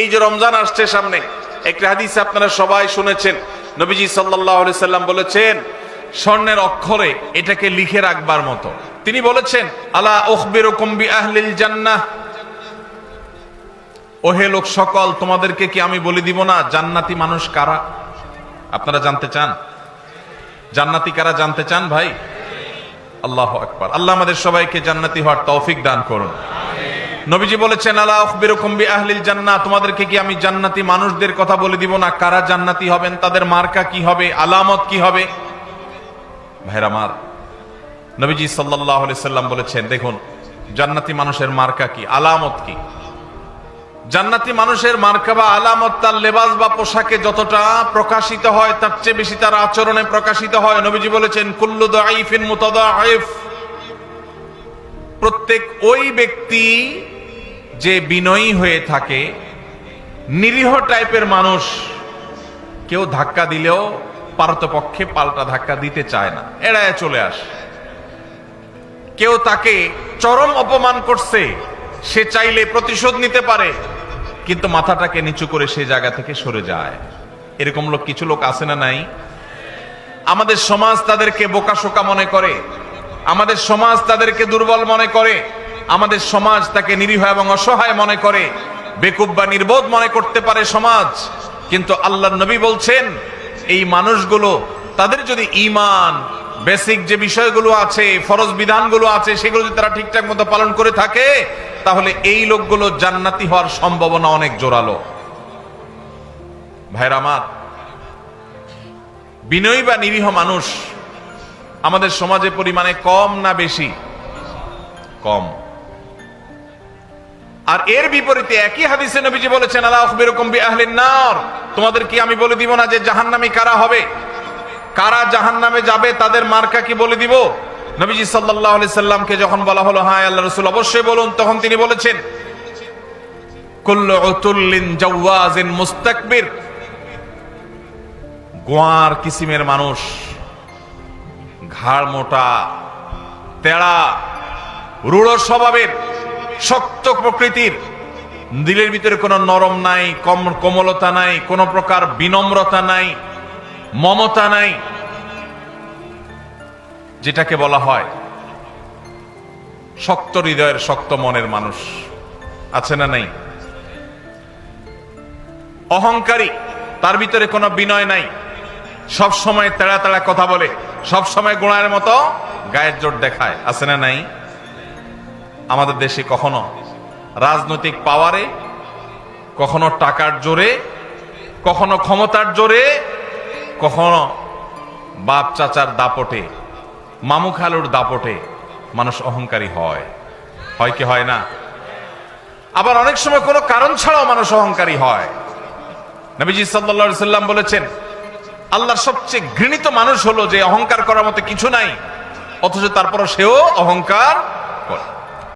এই যে রমজান আসছে সামনে, একটা হাদিস আপনারা সবাই শুনেছেন, নবীজি সাল্লাল্লাহু আলাইহি সাল্লাম বলেছেন স্বর্ণের অক্ষরে এটাকে লিখে রাখবার মতো। তিনি বলেছেন, আলা উখবিরুকুম বিআহলিল জান্নাহ, ওহে লোক সকল, তোমাদেরকে কি আমি বলে দিব না জান্নাতি মানুষ কারা? আপনারা জানতে চান জান্নাতি কারা? জানতে চান ভাই? আল্লাহু আকবার। আল্লাহ আমাদের সবাইকে জান্নাতি হওয়ার তৌফিক দান করুন। নবীজি বলেছেন, আলা উখবিরুকুম বিআহলিল জান্নাহ, তোমাদেরকে কি আমি জান্নাতি মানুষদের কথা বলে দিব না কারা জান্নাতি হবেন, তাদের মার্কা কি হবে, আলামত কি হবে? ভাইরা আমার, নবীজি সাল্লাল্লাহু আলাইহি সাল্লাম বলেছেন, দেখুন জান্নাতি মানুষের মার্কা কি, আলামত কি। জান্নাতি মানুষের মার্কা বা আলামত তার লেবাস বা পোশাকে যতটা প্রকাশিত হয় তার চেয়ে বেশি তার আচরণে প্রকাশিত হয়। নবীজি বলেছেন, কুল্লু দাঈফিন মুতাদাঈফ, প্রত্যেক ওই ব্যক্তি যে বিনয়ী হয়ে থাকে, নিরীহ টাইপের মানুষ, কেউ ধাক্কা দিলেও পারতপক্ষে পাল্টা ধাক্কা দিতে চায় না, এড়ায় চলে আসে। কেউ তাকে চরম অপমান করছে, সে চাইলে প্রতিশোধ নিতে পারে, কিন্তু মাথাটাকে নিচু করে সে জায়গা থেকে সরে যায়। এরকম লোক কিছু লোক আছে না নাই? আমাদের সমাজ তাদেরকে বোকাশোকা মনে করে, আমাদের সমাজ তাদেরকে দুর্বল মনে করে, আমাদের সমাজ তাকে নিরীহ এবং অসহায় মনে করে, বেকুব বা নির্বোধ মনে করতে পারে সমাজ। কিন্তু আল্লাহর নবী বলছেন, এই মানুষগুলো তাদের যদি ঈমান, বেসিক যে বিষয়গুলো আছে, ফরজ বিধানগুলো আছে, সেগুলো যদি তারা ঠিকঠাক মতো পালন করে থাকে, তাহলে এই লোকগুলো জান্নাতি হওয়ার সম্ভাবনা অনেক জোরালো। ভাইরা আমার, বিনয়ী বা নিরীহ মানুষ আমাদের সমাজে পরিমাণে কম না বেশি? কম। আর এর বিপরীতে একই হাদিসে নবীজি বলেছেন, আলা উখবিরুকুম বিআহলিন নার, তোমাদের কি আমি বলে দিব না যে জাহান্নামী কারা হবে, কারা জাহান্নামে যাবে, তাদের মার্কা কি বলে দিব? নবীজি সাল্লাল্লাহু আলাইহি সাল্লামকে যখন বলা হলো, হ্যাঁ আল্লাহর রাসূল অবশ্যই বলুন, তখন তিনি বলেছেন, কুল্লু উতুল্লিন জাওয়াজিন মুস্তাকবির, গোয়ার কিসিমের মানুষ, ঘাড় মোটা, তেড়া, রূঢ় স্বভাবের, শক্ত প্রকৃতির, দিলের ভিতরে কোনো নরম নাই, কোমলতা নাই, কোনো প্রকার বিনম্রতা নাই, মমতা নাই, যেটাকে বলা হয় শক্ত হৃদয়ের, শক্ত মনের মানুষ আছে না নাই? অহংকারী, তার ভিতরে কোনো বিনয় নাই, সব সময় তেড়া তেড়া কথা বলে, সব সময় গোড়ার মতো গায়ের জোর দেখায়, আছে না নাই? আমাদের দেশে কখনো রাজনৈতিক পাওয়ারে, কখনো টাকার জোরে, কখনো ক্ষমতার জোরে, কখনো বাপ চাচার দাপটে, মামু খালুর দাপটে মানুষ অহংকারী হয়, হয় কি হয় না? আবার অনেক সময় কোনো কারণ ছাড়াও মানুষ অহংকারী হয়। নবীজি সাল্লাল্লাহু আলাইহি সাল্লাম বলেছেন, আল্লাহর সবচেয়ে ঘৃণিত মানুষ হলো যে অহংকার করার মতো কিছু নাই, অথচ তারপরও সেও অহংকার